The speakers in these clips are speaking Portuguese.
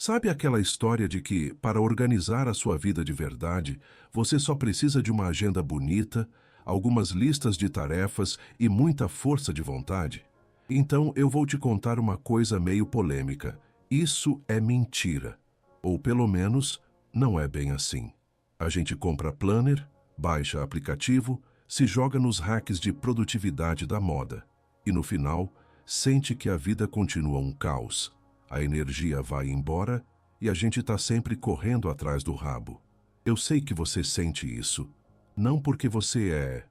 Sabe aquela história de que, para organizar a sua vida de verdade, você só precisa de uma agenda bonita, algumas listas de tarefas e muita força de vontade? Então eu vou te contar uma coisa meio polêmica. Isso é mentira. Ou pelo menos, não é bem assim. A gente compra planner, baixa aplicativo, se joga nos hacks de produtividade da moda. E no final, sente que a vida continua um caos. A energia vai embora e a gente está sempre correndo atrás do rabo. Eu sei que você sente isso. Não porque você é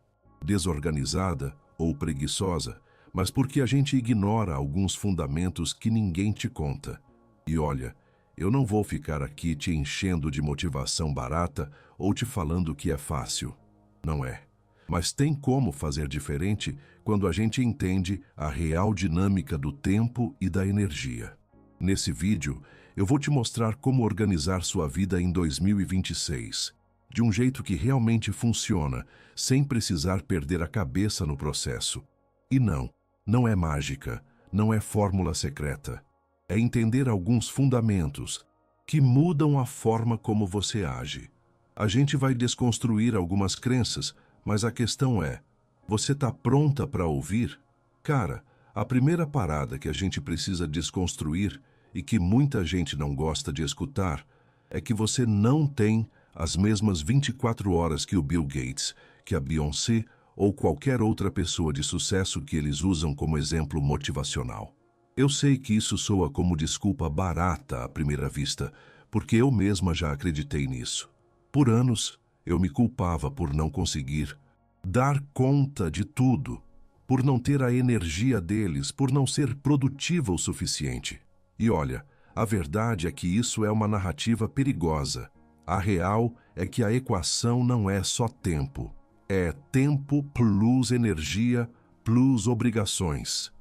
desorganizada ou preguiçosa, mas porque a gente ignora alguns fundamentos que ninguém te conta. E olha, eu não vou ficar aqui te enchendo de motivação barata ou te falando que é fácil. Não é. Mas tem como fazer diferente quando a gente entende a real dinâmica do tempo e da energia. Nesse vídeo, eu vou te mostrar como organizar sua vida em 2026, de um jeito que realmente funciona, sem precisar perder a cabeça no processo. E não é mágica, não é fórmula secreta. É entender alguns fundamentos que mudam a forma como você age. A gente vai desconstruir algumas crenças, mas a questão é, você está pronta para ouvir? Cara, a primeira parada que a gente precisa desconstruir e que muita gente não gosta de escutar é que você não tem as mesmas 24 horas que o Bill Gates, que a Beyoncé ou qualquer outra pessoa de sucesso que eles usam como exemplo motivacional. Eu sei que isso soa como desculpa barata à primeira vista, porque eu mesma já acreditei nisso. Por anos, eu me culpava por não conseguir dar conta de tudo, por não ter a energia deles, por não ser produtiva o suficiente. E olha, a verdade é que isso é uma narrativa perigosa. A real é que a equação não é só tempo. É tempo plus energia plus obrigações.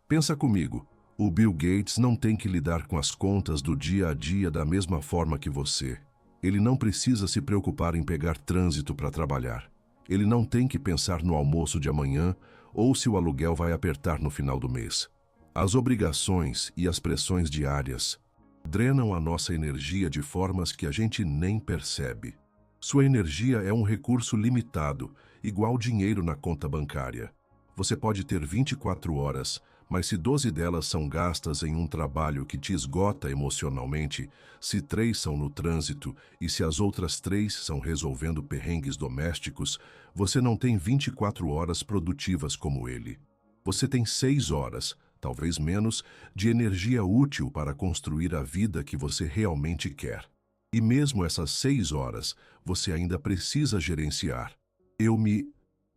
Pensa comigo, o Bill Gates não tem que lidar com as contas do dia a dia da mesma forma que você. Ele não precisa se preocupar em pegar trânsito para trabalhar. Ele não tem que pensar no almoço de amanhã ou se o aluguel vai apertar no final do mês. As obrigações e as pressões diárias drenam a nossa energia de formas que a gente nem percebe. Sua energia é um recurso limitado, igual dinheiro na conta bancária. Você pode ter 24 horas, mas se 12 delas são gastas em um trabalho que te esgota emocionalmente, se 3 são no trânsito e se as outras 3 são resolvendo perrengues domésticos, você não tem 24 horas produtivas como ele. Você tem 6 horas, talvez menos, de energia útil para construir a vida que você realmente quer. E mesmo essas 6 horas, você ainda precisa gerenciar. Eu me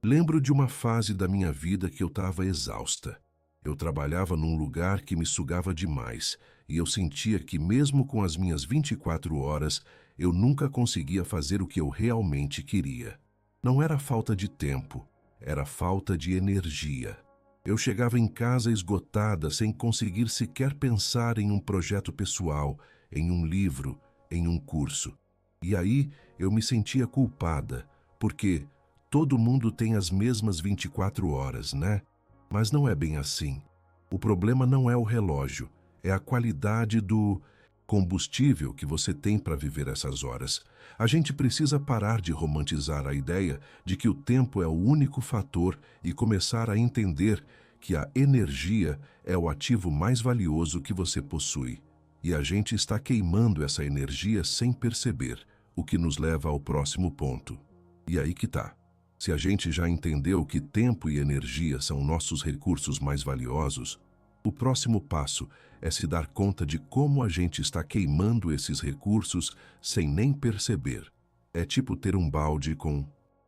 lembro de uma fase da minha vida que eu estava exausta. Eu trabalhava num lugar que me sugava demais e eu sentia que mesmo com as minhas 24 horas, eu nunca conseguia fazer o que eu realmente queria. Não era falta de tempo, era falta de energia. Eu chegava em casa esgotada, sem conseguir sequer pensar em um projeto pessoal, em um livro, em um curso. E aí eu me sentia culpada, porque todo mundo tem as mesmas 24 horas, né? Mas não é bem assim. O problema não é o relógio, é a qualidade do combustível que você tem para viver essas horas. A gente precisa parar de romantizar a ideia de que o tempo é o único fator e começar a entender que a energia é o ativo mais valioso que você possui. E a gente está queimando essa energia sem perceber, o que nos leva ao próximo ponto. E aí que tá. Se a gente já entendeu que tempo e energia são nossos recursos mais valiosos, o próximo passo é se dar conta de como a gente está queimando esses recursos sem nem perceber. É tipo ter um balde com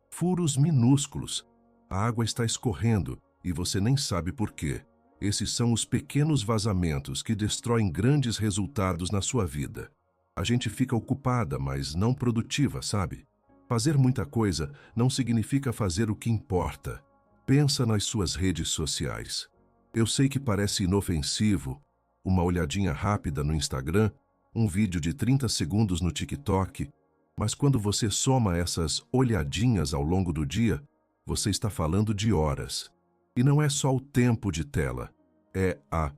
furos minúsculos. A água está escorrendo e você nem sabe por quê. Esses são os pequenos vazamentos que destroem grandes resultados na sua vida. A gente fica ocupada, mas não produtiva, sabe? Fazer muita coisa não significa fazer o que importa. Pensa nas suas redes sociais. Eu sei que parece inofensivo, uma olhadinha rápida no Instagram, um vídeo de 30 segundos no TikTok, mas quando você soma essas olhadinhas ao longo do dia, você está falando de horas. E não é só o tempo de tela, é a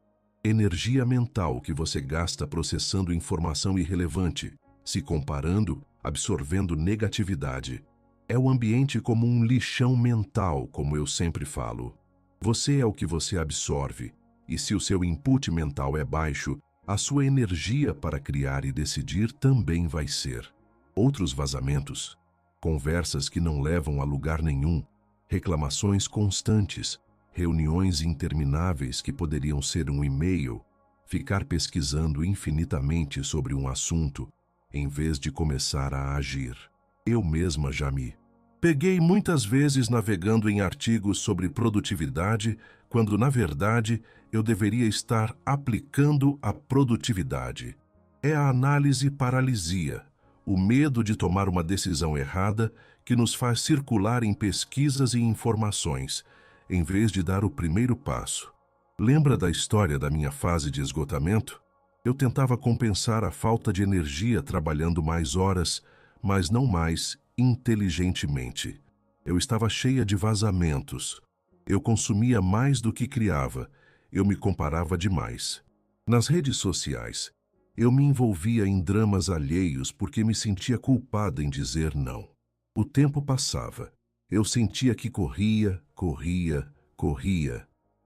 Energia mental que você gasta processando informação irrelevante, se comparando, absorvendo negatividade. É o ambiente como um lixão mental, como eu sempre falo. Você é o que você absorve, e se o seu input mental é baixo, a sua energia para criar e decidir também vai ser. Outros vazamentos, conversas que não levam a lugar nenhum, reclamações constantes, reuniões intermináveis que poderiam ser um e-mail, ficar pesquisando infinitamente sobre um assunto, em vez de começar a agir. Eu mesma já me peguei muitas vezes navegando em artigos sobre produtividade, quando, na verdade, eu deveria estar aplicando a produtividade. É a análise paralisia, o medo de tomar uma decisão errada que nos faz circular em pesquisas e informações, em vez de dar o primeiro passo. Lembra da história da minha fase de esgotamento? Eu tentava compensar a falta de energia trabalhando mais horas, mas não mais inteligentemente. Eu estava cheia de vazamentos. Eu consumia mais do que criava. Eu me comparava demais. Nas redes sociais, eu me envolvia em dramas alheios porque me sentia culpada em dizer não. O tempo passava. Eu sentia que corria,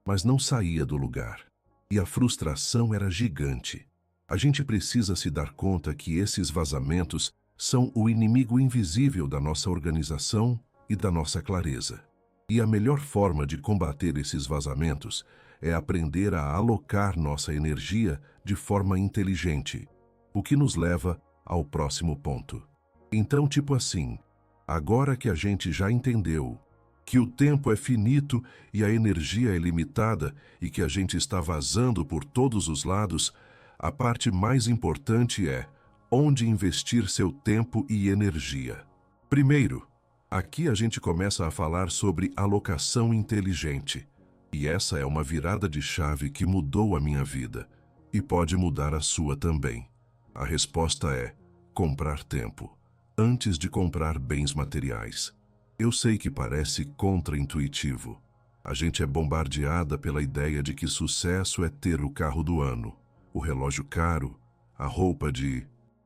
mas não saía do lugar. E a frustração era gigante. A gente precisa se dar conta que esses vazamentos são o inimigo invisível da nossa organização e da nossa clareza. E a melhor forma de combater esses vazamentos é aprender a alocar nossa energia de forma inteligente, o que nos leva ao próximo ponto. Então, tipo assim, agora que a gente já entendeu que o tempo é finito e a energia é limitada e que a gente está vazando por todos os lados, a parte mais importante é onde investir seu tempo e energia. Primeiro, aqui a gente começa a falar sobre alocação inteligente. E essa é uma virada de chave que mudou a minha vida e pode mudar a sua também. A resposta é comprar tempo, antes de comprar bens materiais. Eu sei que parece contraintuitivo. A gente é bombardeada pela ideia de que sucesso é ter o carro do ano, o relógio caro, a roupa de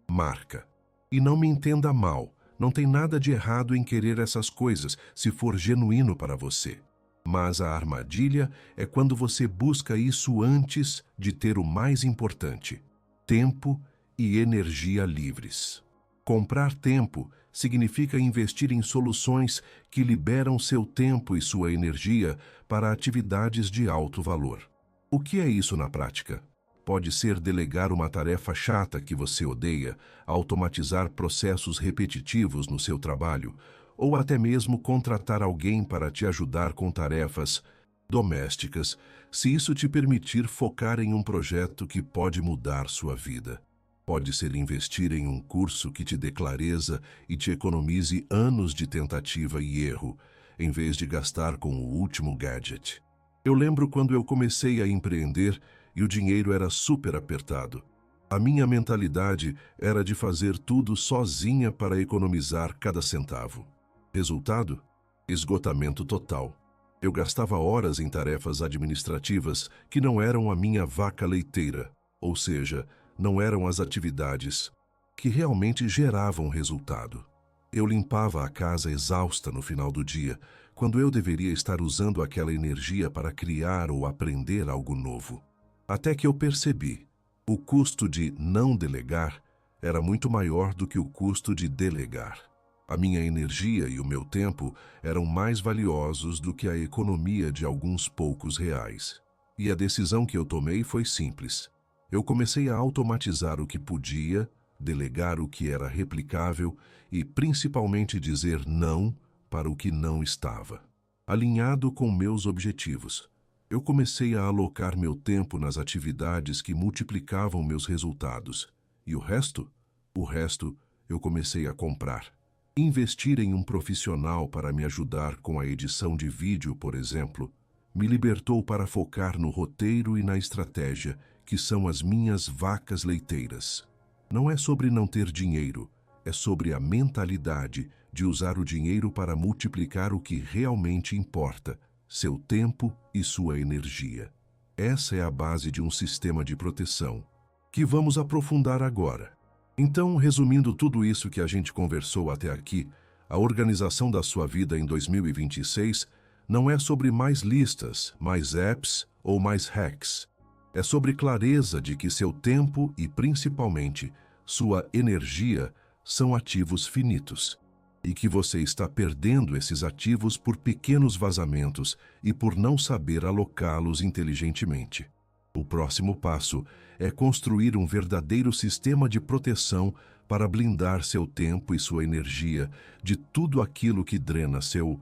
marca. E não me entenda mal, não tem nada de errado em querer essas coisas, se for genuíno para você. Mas a armadilha é quando você busca isso antes de ter o mais importante: tempo e energia livres. Comprar tempo significa investir em soluções que liberam seu tempo e sua energia para atividades de alto valor. O que é isso na prática? Pode ser delegar uma tarefa chata que você odeia, automatizar processos repetitivos no seu trabalho, ou até mesmo contratar alguém para te ajudar com tarefas domésticas, se isso te permitir focar em um projeto que pode mudar sua vida. Pode ser investir em um curso que te dê clareza e te economize anos de tentativa e erro, em vez de gastar com o último gadget. Eu lembro quando eu comecei a empreender e o dinheiro era super apertado. A minha mentalidade era de fazer tudo sozinha para economizar cada centavo. Resultado? Esgotamento total. Eu gastava horas em tarefas administrativas que não eram a minha vaca leiteira, ou seja, não eram as atividades que realmente geravam resultado. Eu limpava a casa exausta no final do dia, quando eu deveria estar usando aquela energia para criar ou aprender algo novo. Até que eu percebi, o custo de não delegar era muito maior do que o custo de delegar. A minha energia e o meu tempo eram mais valiosos do que a economia de alguns poucos reais. E a decisão que eu tomei foi simples. Eu comecei a automatizar o que podia, delegar o que era replicável e, principalmente, dizer não para o que não estava alinhado com meus objetivos. Eu comecei a alocar meu tempo nas atividades que multiplicavam meus resultados. E o resto? O resto eu comecei a comprar. Investir em um profissional para me ajudar com a edição de vídeo, por exemplo, me libertou para focar no roteiro e na estratégia, que são as minhas vacas leiteiras. Não é sobre não ter dinheiro, é sobre a mentalidade de usar o dinheiro para multiplicar o que realmente importa, seu tempo e sua energia. Essa é a base de um sistema de proteção, que vamos aprofundar agora. Então, resumindo tudo isso que a gente conversou até aqui, a organização da sua vida em 2026 não é sobre mais listas, mais apps ou mais hacks. É sobre clareza de que seu tempo e, principalmente, sua energia são ativos finitos e que você está perdendo esses ativos por pequenos vazamentos e por não saber alocá-los inteligentemente. O próximo passo é construir um verdadeiro sistema de proteção para blindar seu tempo e sua energia de tudo aquilo que drena seu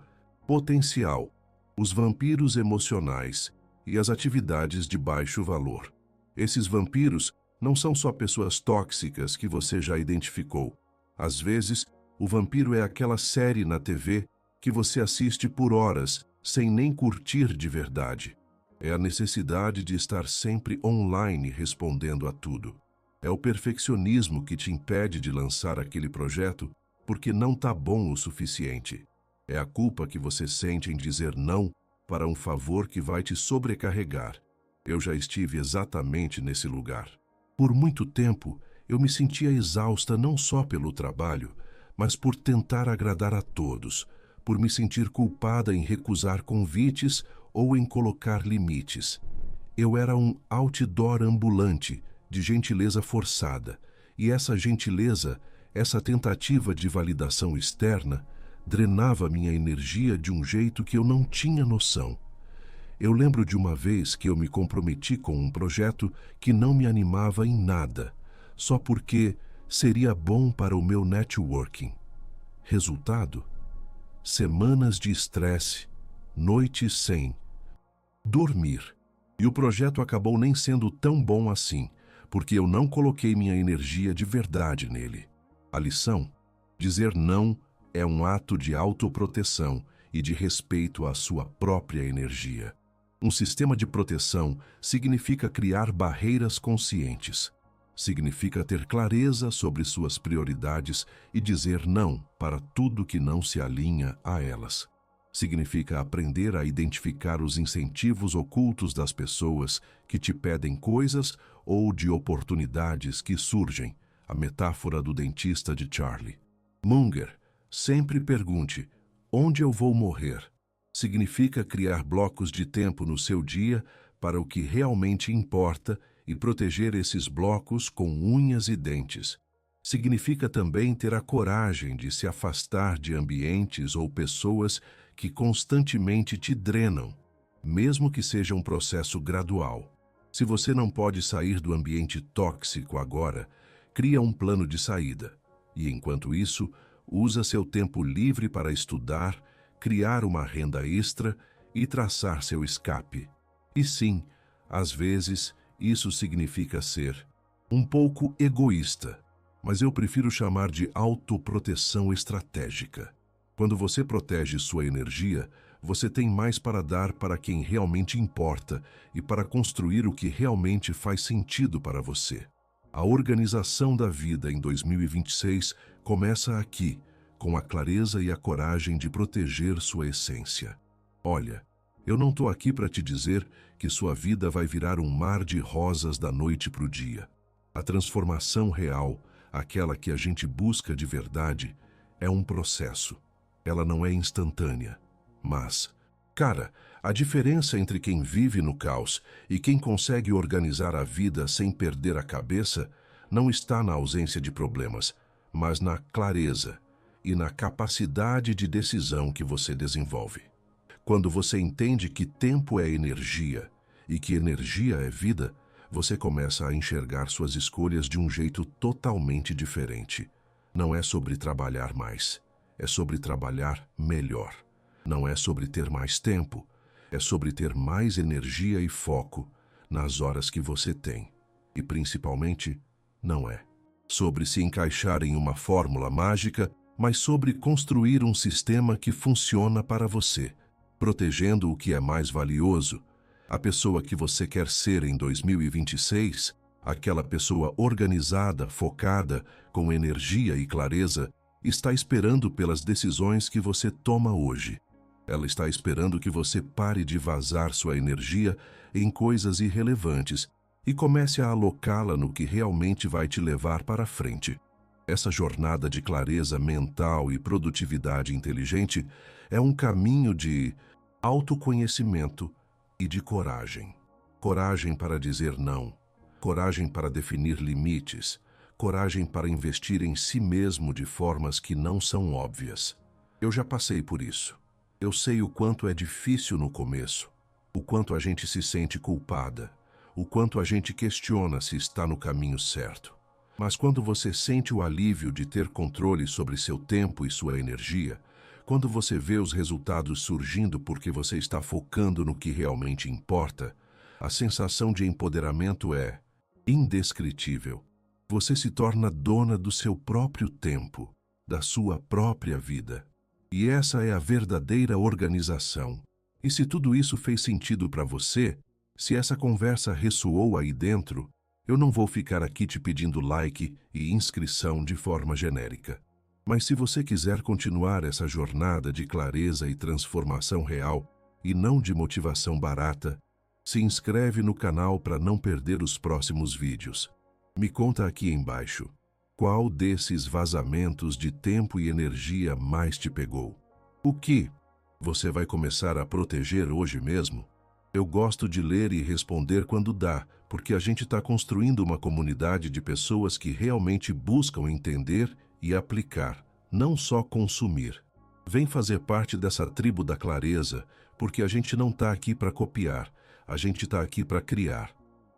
potencial, os vampiros emocionais e as atividades de baixo valor. Esses vampiros não são só pessoas tóxicas que você já identificou. Às vezes, o vampiro é aquela série na TV que você assiste por horas sem nem curtir de verdade. É a necessidade de estar sempre online respondendo a tudo. É o perfeccionismo que te impede de lançar aquele projeto porque não está bom o suficiente. É a culpa que você sente em dizer não para um favor que vai te sobrecarregar. Eu já estive exatamente nesse lugar. Por muito tempo, eu me sentia exausta não só pelo trabalho, mas por tentar agradar a todos, por me sentir culpada em recusar convites ou em colocar limites. Eu era um outdoor ambulante de gentileza forçada, e essa gentileza, essa tentativa de validação externa, drenava minha energia de um jeito que eu não tinha noção. Eu lembro de uma vez que eu me comprometi com um projeto que não me animava em nada, só porque seria bom para o meu networking. Resultado? Semanas de estresse, noites sem dormir. E o projeto acabou nem sendo tão bom assim, porque eu não coloquei minha energia de verdade nele. A lição? Dizer não é um ato de autoproteção e de respeito à sua própria energia. Um sistema de proteção significa criar barreiras conscientes. Significa ter clareza sobre suas prioridades e dizer não para tudo que não se alinha a elas. Significa aprender a identificar os incentivos ocultos das pessoas que te pedem coisas ou de oportunidades que surgem, a metáfora do dentista de Charlie. Munger, sempre pergunte, onde eu vou morrer? Significa criar blocos de tempo no seu dia para o que realmente importa e proteger esses blocos com unhas e dentes. Significa também ter a coragem de se afastar de ambientes ou pessoas que constantemente te drenam, mesmo que seja um processo gradual. Se você não pode sair do ambiente tóxico agora, cria um plano de saída. E, enquanto isso, usa seu tempo livre para estudar, criar uma renda extra e traçar seu escape. E sim, às vezes, isso significa ser um pouco egoísta, mas eu prefiro chamar de autoproteção estratégica. Quando você protege sua energia, você tem mais para dar para quem realmente importa e para construir o que realmente faz sentido para você. A organização da vida em 2026 começa aqui, com a clareza e a coragem de proteger sua essência. Olha, eu não estou aqui para te dizer que sua vida vai virar um mar de rosas da noite para o dia. A transformação real, aquela que a gente busca de verdade, é um processo. Ela não é instantânea. Mas, cara, a diferença entre quem vive no caos e quem consegue organizar a vida sem perder a cabeça não está na ausência de problemas, mas na clareza e na capacidade de decisão que você desenvolve. Quando você entende que tempo é energia e que energia é vida, você começa a enxergar suas escolhas de um jeito totalmente diferente. Não é sobre trabalhar mais, é sobre trabalhar melhor. Não é sobre ter mais tempo, é sobre ter mais energia e foco nas horas que você tem. E principalmente, não é sobre se encaixar em uma fórmula mágica, mas sobre construir um sistema que funciona para você, protegendo o que é mais valioso, a pessoa que você quer ser em 2026, aquela pessoa organizada, focada, com energia e clareza, está esperando pelas decisões que você toma hoje. Ela está esperando que você pare de vazar sua energia em coisas irrelevantes e comece a alocá-la no que realmente vai te levar para frente. Essa jornada de clareza mental e produtividade inteligente é um caminho de autoconhecimento e de coragem. Coragem para dizer não, coragem para definir limites, coragem para investir em si mesmo de formas que não são óbvias. Eu já passei por isso. Eu sei o quanto é difícil no começo, o quanto a gente se sente culpada, o quanto a gente questiona se está no caminho certo. Mas quando você sente o alívio de ter controle sobre seu tempo e sua energia, quando você vê os resultados surgindo porque você está focando no que realmente importa, a sensação de empoderamento é indescritível. Você se torna dona do seu próprio tempo, da sua própria vida. E essa é a verdadeira organização. E se tudo isso fez sentido para você, se essa conversa ressoou aí dentro, eu não vou ficar aqui te pedindo like e inscrição de forma genérica. Mas se você quiser continuar essa jornada de clareza e transformação real, e não de motivação barata, se inscreve no canal para não perder os próximos vídeos. Me conta aqui embaixo, qual desses vazamentos de tempo e energia mais te pegou? O que você vai começar a proteger hoje mesmo? Eu gosto de ler e responder quando dá, porque a gente está construindo uma comunidade de pessoas que realmente buscam entender e aplicar, não só consumir. Vem fazer parte dessa tribo da clareza, porque a gente não está aqui para copiar, a gente está aqui para criar.